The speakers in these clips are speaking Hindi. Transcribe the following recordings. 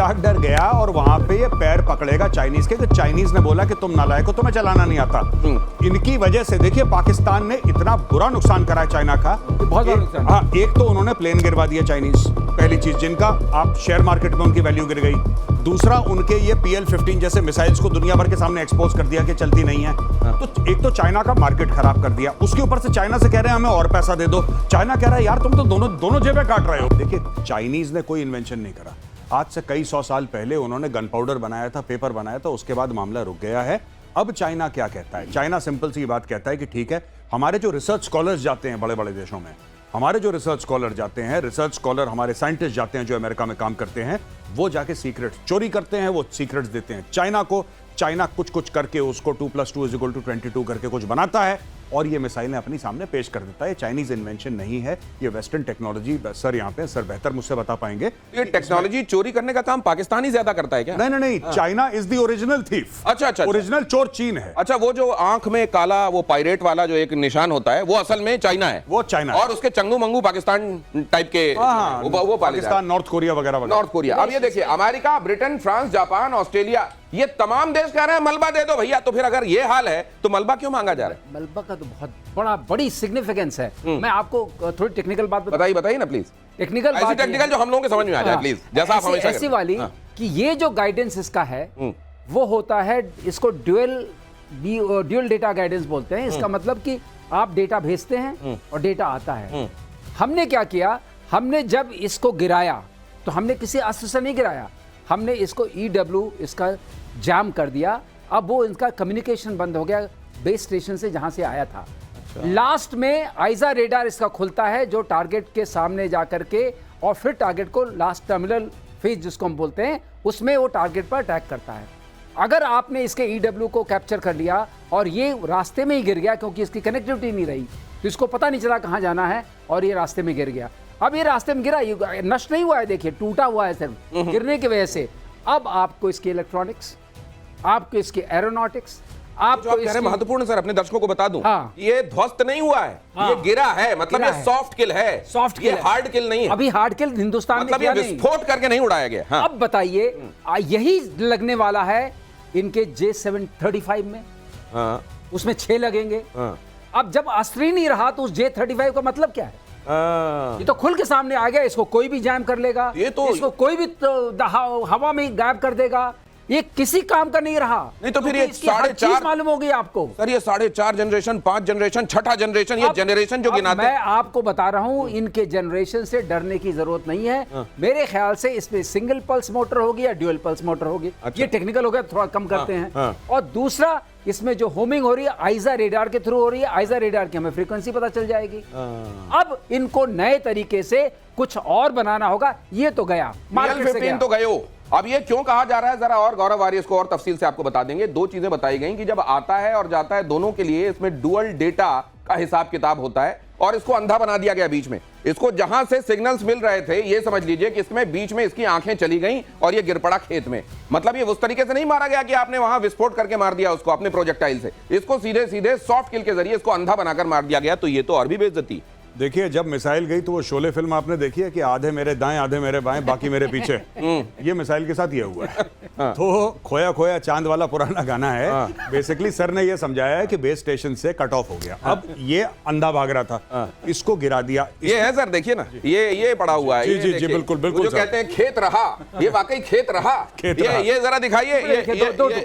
लद्दाख डर गया और वहां पे ये पैर पकड़ेगा चाइनीज के, कि चाइनीज ने बोला कि तुम नालायक हो, तुम्हें चलाना नहीं आता। इनकी वजह से देखिए पाकिस्तान ने इतना बुरा नुकसान करा चाइना का, बहुत बड़ा नुकसान। हाँ, एक तो उन्होंने प्लेन गिरवा दिया चाइनीज, पहली चीज, जिनका आप शेयर मार्केट में उनकी वैल्यू गिर गई। दूसरा, उनके ये PL-15 जैसे मिसाइल्स को दुनिया भर के सामने एक्सपोज कर दिया कि चलती नहीं है। तो एक तो चाइना का मार्केट खराब कर दिया, उसके ऊपर से चाइना से कह रहे हैं हमें और पैसा दे दो। चाइना कह रहा है यार तुम तो दोनों जेबें काट रहे हो। देखिए चाइनीज ने कोई इन्वेंशन नहीं करा। आज से कई 100 साल पहले उन्होंने गन पाउडर बनाया था, पेपर बनाया था, उसके बाद मामला रुक गया है। अब चाइना क्या कहता है? चाइना सिंपल सी बात कहता है कि ठीक है, हमारे जो रिसर्च स्कॉलर्स जाते हैं बड़े बड़े देशों में, हमारे जो रिसर्च स्कॉलर जाते हैं, रिसर्च स्कॉलर हमारे साइंटिस्ट जाते हैं जो अमेरिका में काम करते हैं, वो जाके सीक्रेट्स चोरी करते हैं, वो सीक्रेट्स देते हैं चाइना को। चाइना कुछ करके उसको 2+2=22 करके कुछ बनाता है और ये मिसाइलें अपनी सामने पेश कर देता है। चाइनीज इन्वेंशन नहीं है, ये वेस्टर्न टेक्नोलॉजी। सर यहाँ पे सर बेहतर मुझसे बता पाएंगे। ये टेक्नोलॉजी चोरी करने का काम पाकिस्तान ही ज्यादा करता है क्या? नहीं, China is the original thief. अच्छा। ओरिजिनल चोर चीन है। अच्छा, वो जो आंख में काला वो पायरेट वाला जो एक निशान होता है वो असल में चाइना है। वो चाइना और उसके चंगू मंगू पाकिस्तान टाइप के वो पाकिस्तान, नॉर्थ कोरिया वगैरह। North Korea. अब ये देखिए, America, Britain, France, Japan, Australia, ये तमाम देश कह रहे हैं मलबा दे दो भैया। तो फिर अगर ये हाल है तो मलबा क्यों मांगा जा रहा है? मलबा का तो बहुत बड़ी सिग्निफिकेंस है। मैं आपको थोड़ी टेक्निकल बात बताइए ना प्लीज। टेक्निकल ऐसी टेक्निकल जो हम लोगों के समझ में आ जाए प्लीज, जैसा आप हमेशा ऐसी वाली कि ये जो गाइडेंस इसका है वो होता है, इसको ड्यूअल डेटा गाइडेंस बोलते हैं। इसका मतलब कि आप डेटा भेजते हैं और डेटा आता है। हमने क्या किया, हमने जब इसको गिराया तो हमने किसी अस्त्र से नहीं गिराया, हमने इसको EW इसका जाम कर दिया। अब वो इनका कम्युनिकेशन बंद हो गया बेस स्टेशन से जहां से आया था। लास्ट में आइजा रेडार इसका खुलता है जो टारगेट के सामने जाकर के और फिर टारगेट को लास्ट टर्मिनल फेज जिसको हम बोलते हैं उसमें वो टारगेट पर अटैक करता है। अगर आपने इसके EW को कैप्चर कर लिया और ये रास्ते में ही गिर गया क्योंकि इसकी कनेक्टिविटी नहीं रही तो इसको पता नहीं चला कहां जाना है और ये रास्ते में गिर गया। अब ये रास्ते में गिरा, ये नष्ट नहीं हुआ है, देखिए टूटा हुआ है सिर्फ गिरने की वजह से। अब आपको इसकी इलेक्ट्रॉनिक्स, आपको इसकी एरोनॉटिक्स, आपको इसकी महत्वपूर्ण सर अपने दर्शकों को बता दूं, हाँ। ये ध्वस्त नहीं हुआ है, ये गिरा है, मतलब ये सॉफ्ट किल है, सॉफ्ट ये हार्ड किल नहीं है। अभी हार्ड किल हिंदुस्तान मतलब ये विस्फोट करके नहीं उड़ाया गया। हाँ। अब बताइए, यही लगने वाला है इनके J735 में। हाँ। उसमें 6 लगेंगे। हाँ। अब जब अस्त्र ही नहीं रहा तो उस J35 का मतलब क्या है? ये तो खुल के सामने आ गया, इसको कोई भी जैम कर लेगा, इसको कोई भी हवा में गायब कर देगा। ये किसी काम का नहीं रहा। नहीं तो फिर ये 4.5 मालूम होगी आपको सर, ये 4.5 जनरेशन, 5 जनरेशन, छठा जनरेशन, ये जनरेशन जो गिनाते मैं आपको बता रहा हूं, इनके जनरेशन से डरने की जरूरत नहीं है। मेरे ख्याल से इसमें सिंगल पल्स मोटर होगी या ड्यूअल पल्स मोटर होगी। ये टेक्निकल हो गया, थोड़ा कम करते हैं। और दूसरा, इसमें जो होमिंग हो रही है आइजा रेडार के थ्रू हो रही है। आइजा रेडार की हमें फ्रीक्वेंसी पता चल जाएगी। अब इनको नए तरीके से कुछ और बनाना होगा। ये तो गया मार्केट से गया। तो गयो। अब ये क्यों कहा जा रहा है, जरा और गौरव वारियर इसको और तफसील से आपको बता देंगे। 2 चीजें बताई गई कि जब आता है और जाता है दोनों के लिए इसमें डुअल डेटा का हिसाब किताब होता है और इसको अंधा बना दिया गया बीच में। इसको जहां से सिग्नल्स मिल रहे थे ये समझ लीजिए कि इसमें बीच में इसकी आंखें चली गईं और ये गिर पड़ा खेत में। मतलब ये उस तरीके से नहीं मारा गया कि आपने वहां विस्फोट करके मार दिया उसको अपने प्रोजेक्टाइल से। इसको सीधे सीधे सॉफ्ट किल के जरिए इसको अंधा बनाकर मार दिया गया। तो ये तो और भी बेइज्जती। देखिए, जब मिसाइल गई तो वो शोले फिल्म आपने देखी है कि आधे मेरे दाएं आधे मेरे बाएं बाकी मेरे पीछे। ये मिसाइल के साथ ये हुआ है। तो खोया खोया चांद वाला पुराना गाना है। बेसिकली सर ने ये समझाया है कि बेस स्टेशन से कट ऑफ हो गया। अब ये अंधा भाग रहा था, इसको गिरा दिया। ये है सर, देखिए ना, ये पड़ा हुआ है। जी जी बिल्कुल बिल्कुल। जो कहते हैं खेत रहा, ये वाकई खेत रहा। ये जरा दिखाइए,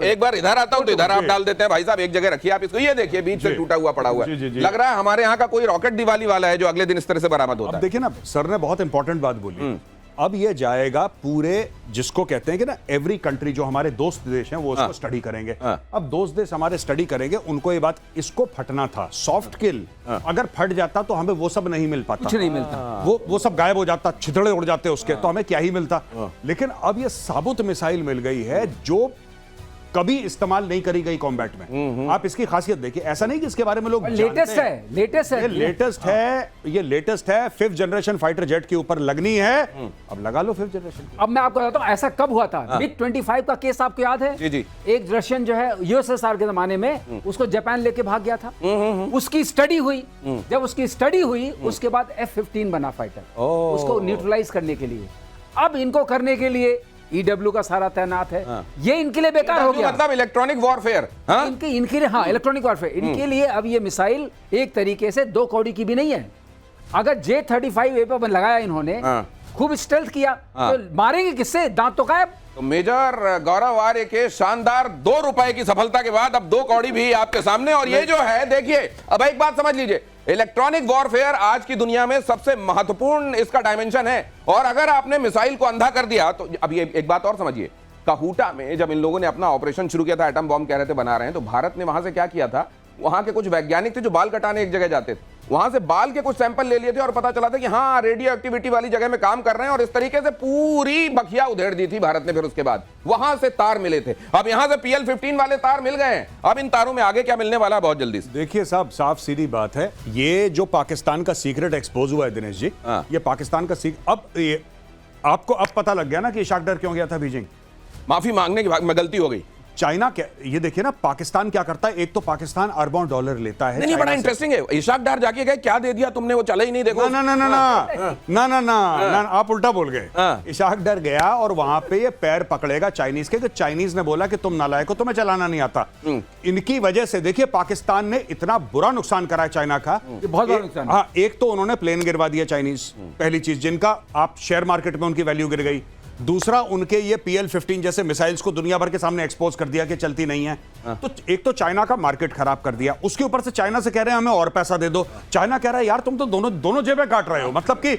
एक बार इधर आता हूं तो इधर आप डाल देते हैं। भाई साहब एक जगह रखिए आप इसको। ये देखिए बीच से टूटा हुआ पड़ा हुआ है। लग रहा है हमारे यहाँ का कोई रॉकेट दिवाली वाला है जो अगले दिन इस तरह से बरामद होता है। देखिए ना, सर ने बहुत इंपॉर्टेंट बात बोली। अब ये जाएगा पूरे, जिसको कहते हैं कि ना एवरी कंट्री, जो हमारे दोस्त देश हैं वो उसको स्टडी करेंगे। अब दोस्त देश हमारे स्टडी करेंगे, उनको ये बात, इसको फटना था सॉफ्ट किल। अगर फट जाता तो हमें वो सब नहीं मिल पाता, कुछ नहीं मिलता, वो सब गायब हो जाता, छितड़े उड़ जाते उसके, तो हमें क्या ही मिलता। लेकिन अब ये साबुत मिसाइल मिल गई है जो कभी इस्तेमाल नहीं करी गई कॉम्बैट में। आप इसकी खासियत देखिए, ऐसा नहीं कि इसके बारे में लोग लेटेस्ट है, ये लेटेस्ट है 5th जनरेशन फाइटर जेट के ऊपर लगनी है। अब लगा लो 5th जनरेशन। अब मैं आपको बताता हूं ऐसा कब हुआ था। MiG-25 का केस आपको याद है? जी जी। एक रशियन जो है USSR के जमाने में उसको जापान लेके भाग गया था। उसकी स्टडी हुई, जब उसकी स्टडी हुई उसके बाद F-15 बना फाइटर, उसको न्यूट्रलाइज करने के लिए। अब इनको करने के लिए ईडब्ल्यू का सारा तैनात है। ये इनके लिए बेकार हो गया, मतलब इलेक्ट्रॉनिक वॉरफेयर। इनके लिए, हाँ, इलेक्ट्रॉनिक वॉरफेयर इनके लिए। अब ये मिसाइल एक तरीके से 2 कौड़ी की भी नहीं है। अगर J-35A पर लगाया इन्होंने, खूब स्टेल्थ किया, तो मारेंगे किससे? दांत तो गायब। तो मेजर गौरव आर्य के शानदार 2 रुपए की सफलता के बाद अब 2 कौड़ी भी आपके सामने। और ये जो है, देखिए, अब एक बात समझ लीजिए, इलेक्ट्रॉनिक वॉरफेयर आज की दुनिया में सबसे महत्वपूर्ण इसका डायमेंशन है। और अगर आपने मिसाइल को अंधा कर दिया तो अब ये एक बात और समझिए, काहूटा में जब इन लोगों ने अपना ऑपरेशन शुरू किया था, एटम बॉम्ब कह रहे थे बना रहे हैं, तो भारत ने वहां से क्या किया था, वहां के कुछ वैज्ञानिक थे जो बाल कटाने एक जगह जाते थे, वहां से बाल के कुछ सैंपल ले लिए थे और पता चला था कि हाँ, रेडियो एक्टिविटी वाली जगह में काम कर रहे हैं। और इस तरीके से पूरी बखिया उधेड़ दी थी भारत ने। फिर उसके बाद वहां से तार मिले थे। अब यहां से PL-15 वाले तार मिल गए हैं। अब इन तारों में आगे क्या मिलने वाला है बहुत जल्दी से। देखिए साहब, साफ सीधी बात है, ये जो पाकिस्तान का सीक्रेट एक्सपोज हुआ है दिनेश जी, ये पाकिस्तान का अब ये आपको अब पता लग गया ना कि इशाक डर क्यों गया था बीजिंग। माफी मांगने के बाद में गलती हो गई। चाइना क्या, ये देखिए ना, पाकिस्तान क्या करता है, एक तो पाकिस्तान अरबों डॉलर लेता है। नहीं, बड़ा इंटरेस्टिंग है। इशाक डार जाके गए, क्या दे दिया तुमने, वो चला ही नहीं, देखो। ना ना ना ना ना ना ना, आप उल्टा बोल गए। इशाक डर गया और वहां पे ये पैर पकड़ेगा चाइनीज के, कि चाइनीज ने बोला कि तुम नालायक हो, तुम्हें चलाना नहीं आता। इनकी वजह से देखिए पाकिस्तान ने इतना बुरा नुकसान करा है चाइना का, बहुत बड़ा नुकसान। हाँ, एक तो उन्होंने प्लेन गिरवा दिया चाइनीज, पहली चीज, जिनका आप शेयर मार्केट में उनकी वैल्यू गिर गई। दूसरा, उनके ये PL-15 जैसे मिसाइल्स को दुनिया भर के सामने एक्सपोज कर दिया कि चलती नहीं है। तो एक तो चाइना का मार्केट खराब कर दिया, उसके ऊपर से चाइना से कह रहे हैं हमें और पैसा दे दो। चाइना कह रहा है यार तुम तो दोनों जेबें काट रहे हो, मतलब कि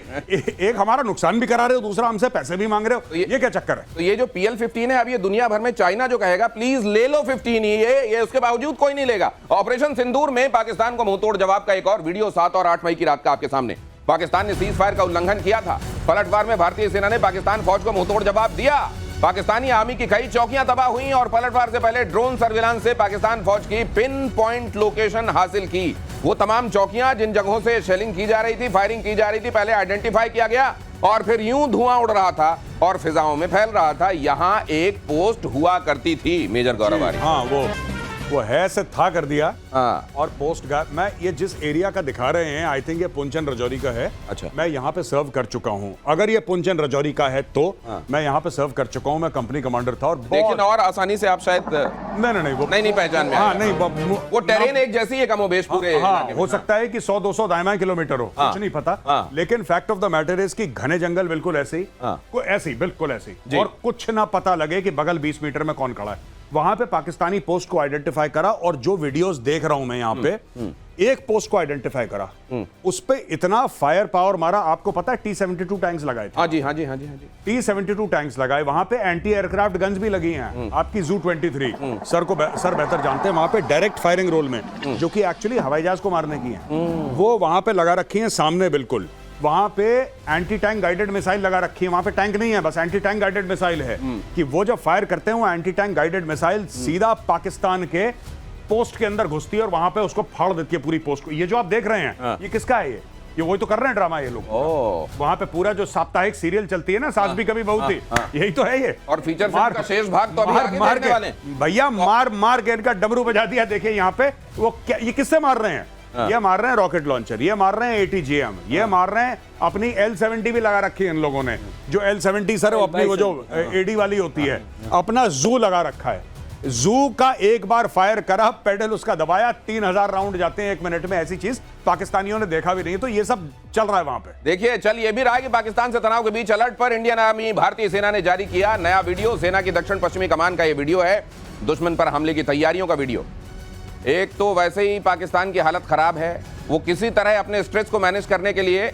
एक हमारा नुकसान भी करा रहे हो, दूसरा हमसे पैसे भी मांग रहे हो। ये क्या चक्कर है? तो ये जो PL-15 है, अब ये दुनिया भर में चाइना जो कहेगा प्लीज ले लो 15, ये उसके बावजूद कोई नहीं लेगा। ऑपरेशन सिंदूर में पाकिस्तान को मुंहतोड़ जवाब का एक और वीडियो 7 और 8 मई की रात का आपके सामने। पाकिस्तान ने सीज फायर का उल्लंघन किया था। पलटवार में भारतीय सेना ने पाकिस्तान फौज को मुंहतोड़ जवाब दिया। पाकिस्तानी आर्मी की कई चौकियां तबाह हुई और पलटवार से पहले ड्रोन सर्विलांस से पाकिस्तान फौज की पिन पॉइंट लोकेशन हासिल की। वो तमाम चौकियां जिन जगहों से शेलिंग की जा रही थी, फायरिंग की जा रही थी, पहले आइडेंटिफाई किया गया और फिर यूं धुआं उड़ रहा था और फिजाओं में फैल रहा था। यहां एक पोस्ट हुआ करती थी मेजर गौरव आर्य। हाँ, वो है से था कर दिया। और पोस्ट मैं ये जिस एरिया का दिखा रहे हैं, आई थिंक ये पुंचन रजौरी का है। अच्छा। मैं यहाँ पे सर्व कर चुका हूँ। अगर ये पुंचन रजौरी का है तो मैं यहाँ पे सर्व कर चुका हूँ। मैं कंपनी कमांडर था और लेकिन और आसानी से आप शायद नहीं वो नहीं पहचान में। हाँ, नहीं वो टेरेन एक जैसी है कमोबेश पूरे। हाँ, हो सकता है कि 100-200 दायमा किलोमीटर हो, कुछ नहीं पता। लेकिन fact of the matter is कि घने जंगल बिल्कुल ऐसे ही, बिल्कुल ऐसे ही, और कुछ ना पता लगे कि बगल 20 मीटर में कौन खड़ा है। वहां पे पाकिस्तानी पोस्ट को आइडेंटिफाई करा और जो वीडियोस देख रहा हूं मैं यहाँ पे, एक पोस्ट को आइडेंटिफाई करा, उस पे इतना फायर पावर मारा। आपको पता है T-72 टैंक्स लगाए थे। हाँ जी। T-72 टैंक्स लगाए, वहां पे एंटी एयरक्राफ्ट गन्स भी लगी हैं। आपकी ZU-23 सर बेहतर जानते हैं, वहां पे डायरेक्ट फायरिंग रोल में, जो कि एक्चुअली हवाई जहाज को मारने की है, वो वहां पे लगा रखी है सामने बिल्कुल। वहां पे एंटी टैंक गाइडेड मिसाइल लगा रखी है। वहां पे टैंक नहीं है, बस एंटी टैंक गाइडेड मिसाइल है, कि वो जब फायर करते हैं वो एंटी टैंक गाइडेड मिसाइल सीधा पाकिस्तान के पोस्ट के अंदर घुसती है और वहां पे उसको फाड़ देती है पूरी पोस्ट को। ये जो आप देख रहे हैं, ये किसका है? ये वही तो कर रहे हैं ड्रामा ये लोग। वहां पे पूरा जो साप्ताहिक सीरियल चलती है ना, सास भी कभी बहू थी, यही तो है ये। और फीचर फिल्म का शेष भाग तो अभी आगे देखने वाले हैं। भैया मार के इनका डमरू बजा दिया। देखिए यहाँ पे वो क्या, ये किससे मार रहे हैं? ये मार रहे हैं रॉकेट लॉन्चर, ये मार रहे हैं ATGM, ये मार रहे हैं अपनी L-70 भी लगा रखी है इन लोगों ने। जो L-70 सर अपनी वो जो AD वाली होती है, अपना जू लगा रखा है। जू का एक बार फायर करा, पेडल उसका दबाया, 3000 राउंड जाते हैं 1 मिनट में। ऐसी चीज पाकिस्तानियों ने देखा भी नहीं। तो ये सब चल रहा है वहां पे। देखिए, चल ये भी रहा कि पाकिस्तान से तनाव के बीच अलर्ट पर इंडियन आर्मी, भारतीय सेना ने जारी किया नया वीडियो। सेना की दक्षिण पश्चिमी कमान का ये वीडियो है, दुश्मन पर हमले की तैयारियों का वीडियो। एक तो वैसे ही पाकिस्तान की हालत खराब है, वो किसी तरह अपने स्ट्रेस को मैनेज करने के लिए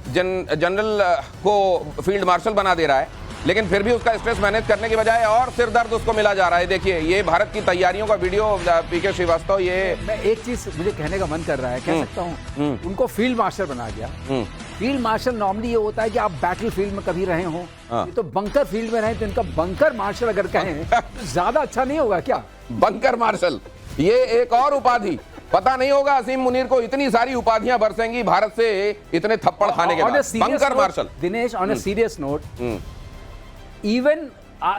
जनरल को फील्ड मार्शल बना दे रहा है, लेकिन फिर भी उसका स्ट्रेस मैनेज करने की बजाय और सिर दर्द उसको मिला जा रहा है। देखिए, ये भारत की तैयारियों का वीडियो। PK श्रीवास्तव, ये मैं एक चीज मुझे कहने का मन कर रहा है, कह सकता हूँ, उनको फील्ड मार्शल बना दिया। फील्ड मार्शल नॉर्मली ये होता है कि आप बैटल फील्ड में कभी रहे हो, ये तो बंकर फील्ड में रहे, तो इनका बंकर मार्शल अगर कहें तो ज्यादा अच्छा नहीं होगा क्या? बंकर मार्शल, ये एक और उपाधि। पता नहीं होगा असीम मुनीर को इतनी सारी उपाधियां बरसेंगी भारत से इतने थप्पड़ खाने के बाद। Bunker marshal. Dinesh, on a serious note, even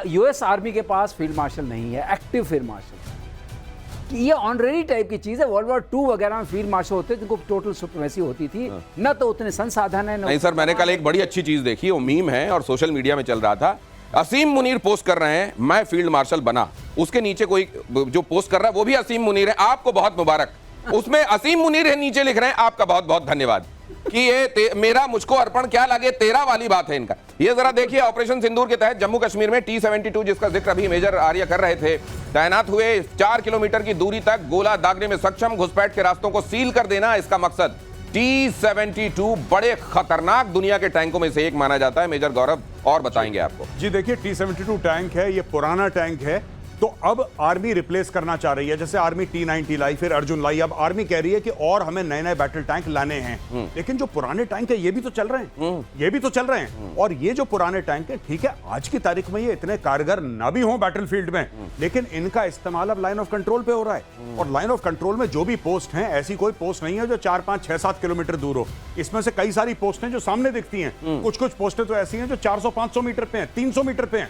US army के पास फील्ड मार्शल नहीं है, एक्टिव फील्ड मार्शल। ये ऑनरेरी टाइप की चीज है। World War II वगैरह में फील्ड मार्शल होते थे, जिनको टोटल सुप्रीमेसी होती थी, न तो उतने संसाधन है। नहीं सर, मैंने कल एक बड़ी अच्छी चीज देखी, वो मीम है और सोशल मीडिया में चल रहा था। असीम मुनीर पोस्ट कर रहे हैं, मैं फील्ड मार्शल बना। उसके नीचे कोई जो पोस्ट कर रहा है वो भी असीम मुनीर है, आपको बहुत मुबारक। उसमें असीम मुनीर है, नीचे लिख रहे हैं आपका बहुत बहुत धन्यवाद कि ये मेरा मुझको अर्पण क्या लगे तेरा वाली बात है इनका। ये जरा देखिए, ऑपरेशन सिंदूर के तहत जम्मू कश्मीर में T-72 जिसका जिक्र अभी मेजर आर्य कर रहे थे, तैनात हुए। 4 किलोमीटर की दूरी तक गोला दागने में सक्षम, घुसपैठ के रास्तों को सील कर देना इसका मकसद। T-72 बड़े खतरनाक दुनिया के टैंकों में से एक माना जाता है। मेजर गौरव और बताएंगे आपको। जी देखिए, T-72 टैंक है, ये पुराना टैंक है, तो अब आर्मी रिप्लेस करना चाह रही है। जैसे आर्मी T-90 लाई, फिर अर्जुन लाई, अब आर्मी कह रही है कि और हमें नए नए बैटल टैंक लाने हैं। लेकिन जो पुराने टैंक है ये भी तो चल रहे हैं, ये भी तो चल रहे हैं। और ये जो पुराने टैंक है, ठीक है आज की तारीख में ये इतने कारगर ना भी हों बैटलफील्ड में, लेकिन इनका इस्तेमाल अब लाइन ऑफ कंट्रोल पे हो रहा है। और लाइन ऑफ कंट्रोल में जो भी पोस्ट हैं, ऐसी कोई पोस्ट नहीं है जो 4, 5, 6, 7 किलोमीटर दूर हो। इसमें से कई सारी पोस्ट हैं जो सामने दिखती हैं, कुछ कुछ पोस्टें तो ऐसी हैं जो 400-500 मीटर पे हैं, 300 मीटर पे हैं।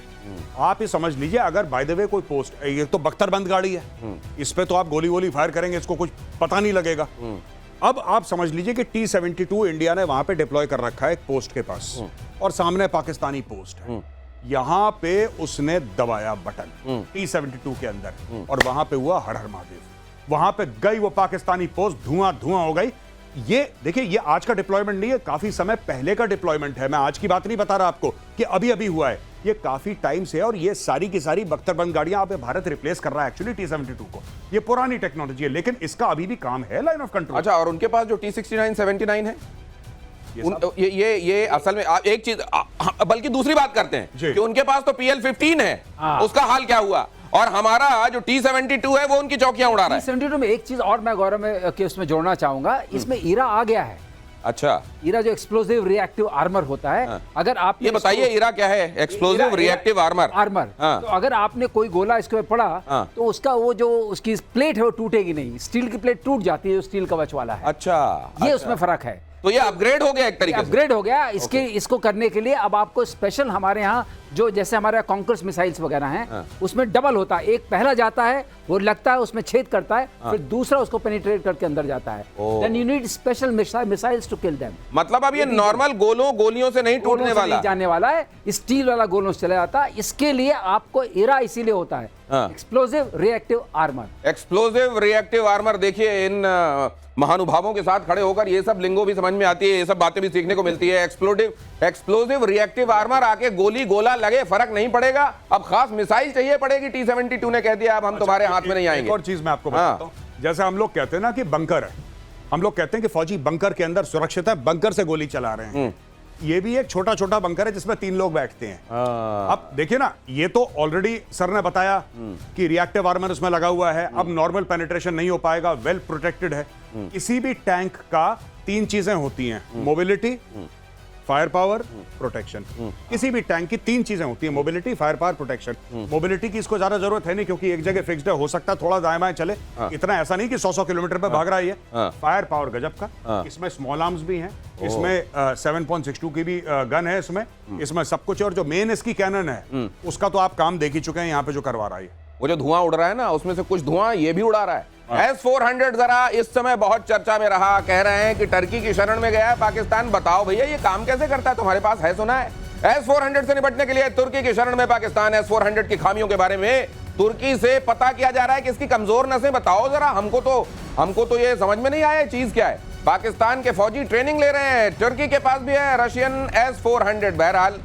आप ये समझ लीजिए, अगर बाय द वे कोई पोस्ट, ये तो बख्तरबंद गाड़ी है, इस पे तो आप गोली वोली फायर करेंगे, इसको कुछ पता नहीं लगेगा। अब आप समझ लीजिए कि T-72 इंडिया ने वहां पे डिप्लॉय कर रखा है एक पोस्ट के पास, और सामने पाकिस्तानी पोस्ट है। यहां पे उसने दबाया बटन T-72 के अंदर, और वहां पे हुआ हर हर महादेव। वहां पे गई वो पाकिस्तानी पोस्ट, धुआं धुआं हो गई। ये देखिए, ये आज का डिप्लॉयमेंट नहीं है, काफी समय पहले का डिप्लॉयमेंट है। मैं आज की बात नहीं बता रहा आपको कि अभी अभी हुआ है, ये काफी टाइम से है। और ये सारी की सारी बख्तरबंद गाड़ियां आप भारत रिप्लेस कर रहा है एक्चुअली T-72 को। ये पुरानी टेक्नोलॉजी है, लेकिन इसका अभी भी काम है लाइन ऑफ कंट्रोल। अच्छा, और उनके पास जो T-69, 79 है, ये असल में एक चीज, बल्कि दूसरी बात करते हैं कि उनके पास तो PL-15 है, उसका हाल क्या हुआ? और हमारा जो T-72 है वो उनकी चौकियां उड़ा रहा है। T-72 में एक चीज और मैं गौरव में के उसमें जोड़ना चाहूंगा, इसमें ईरा आ गया है। अच्छा, ईरा जो एक्सप्लोसिव रिएक्टिव आर्मर होता है, अगर आप ये बताइए ईरा क्या है? Explosive reactive armour. तो अगर आपने कोई गोला इसके ऊपर पड़ा तो उसका वो जो उसकी प्लेट है वो टूटेगी नहीं, स्टील की प्लेट टूट जाती है जो स्टील कवच वाला है। अच्छा, ये उसमें फर्क है। तो ये अपग्रेड हो गया एक तरीके से। अपग्रेड हो गया। इसको करने के लिए अब आपको स्पेशल हमारे यहाँ जो जैसे हमारे कॉन्कर्स मिसाइल्स वगैरह हैं, उसमें डबल होता है। एक पहला जाता है, वो लगता है उसमें छेद करता है, फिर दूसरा उसको पेनिट्रेट करके अंदर जाता है। Then you need special missiles to kill them. मतलब अब ये नॉर्मल गोलियों से नहीं टूटने वाला, जाने वाला है, स्टील वाला गोलों से चला जाता है। इसके लिए आपको ईरा इसीलिए होता है, explosive reactive armour. Explosive reactive armour. देखिए, इन महानुभावों के साथ खड़े होकर ये सब लिंगो भी समझ में आती है, ये सब बातें भी सीखने को मिलती है। एक्सप्लोसिव रिएक्टिव आर्मर, आके गोली गोला लगे फर्क नहीं पड़ेगा। अब खास मिसाइल चाहिए पड़ेगी। T-72 ने कह दिया अब हम तुम्हारे हाथ में नहीं आएंगे। एक और चीज मैं आपको बताता हूं, जैसे हम लोग कहते हैं ना कि बंकर है, हम लोग कहते हैं कि फौजी बंकर के अंदर सुरक्षित है, बंकर से गोली चला रहे हैं। ये भी एक छोटा छोटा बंकर है जिसमें 3 लोग बैठते हैं। अब देखिए ना, ये तो ऑलरेडी सर ने बताया कि रिएक्टिव आर्मर उसमें लगा हुआ है। अब नॉर्मल पेनिट्रेशन नहीं हो पाएगा, वेल प्रोटेक्टेड है। किसी भी टैंक का 3 चीजें होती हैं, मोबिलिटी, फायर पावर, प्रोटेक्शन। किसी भी टैंक की 3 चीजें होती हैं, mobility, fire power, protection. Mobility की इसको ज्यादा जरूरत है नहीं, क्योंकि एक जगह फिक्स्ड है, हो सकता है थोड़ा दाएं बाएं चले, इतना ऐसा नहीं कि 100 किलोमीटर पे भाग रहा है। फायर पावर गजब का, इसमें स्मॉल आर्म्स भी हैं, इसमें 7.62 की भी गन है, इसमें सब कुछ। और जो मेन इसकी कैनन है, उसका तो आप काम देख ही चुके हैं यहाँ पे जो करवा रहा है। वो जो धुआं उड़ रहा है ना, उसमें से कुछ धुआं ये भी उड़ा रहा है। S-400 जरा इस समय बहुत चर्चा में रहा। कह रहे हैं कि टर्की की शरण में गया है पाकिस्तान। बताओ भैया, ये काम कैसे करता है? तुम्हारे पास है सुना है? S-400 से निपटने के लिए तुर्की की शरण में पाकिस्तान। S-400 की खामियों के बारे में तुर्की से पता किया जा रहा है कि इसकी कमजोर नसें बताओ जरा। हमको तो ये समझ में नहीं आया चीज क्या है। पाकिस्तान के फौजी ट्रेनिंग ले रहे हैं, तुर्की के पास भी है रशियन S-400। बहरहाल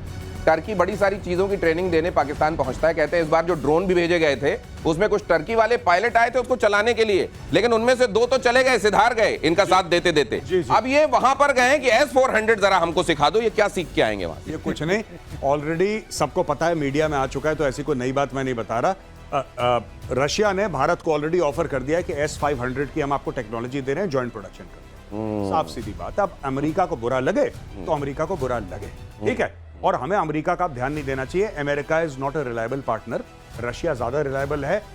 टर्की बड़ी सारी चीजों की ट्रेनिंग देने पाकिस्तान पहुंचता है। कहते हैं इस बार जो ड्रोन भी भेजे गए थे, उसमें कुछ टर्की वाले पायलट आए थे उसको चलाने के लिए, लेकिन उनमें से 2 तो चले गए, सिधार गए इनका साथ देते देते। अब ये वहां पर गए कि S-400 जरा हमको सिखा दो, ये क्या सीख के आएंगे वहां? ये कुछ नहीं, ऑलरेडी सबको पता है, मीडिया में आ चुका है, तो ऐसी कोई नई बात मैं नहीं बता रहा। रशिया ने भारत को ऑलरेडी ऑफर कर दिया है कि S-500 की हम आपको टेक्नोलॉजी दे रहे हैं, ज्वाइंट प्रोडक्शन करते हैं। साफ सीधी बात। अब अमेरिका को बुरा लगे तो अमेरिका को बुरा लगे, ठीक है। और हमें अमेरिका का ध्यान नहीं देना चाहिए। America is not a reliable partner, Russia ज्यादा रिलायबल है।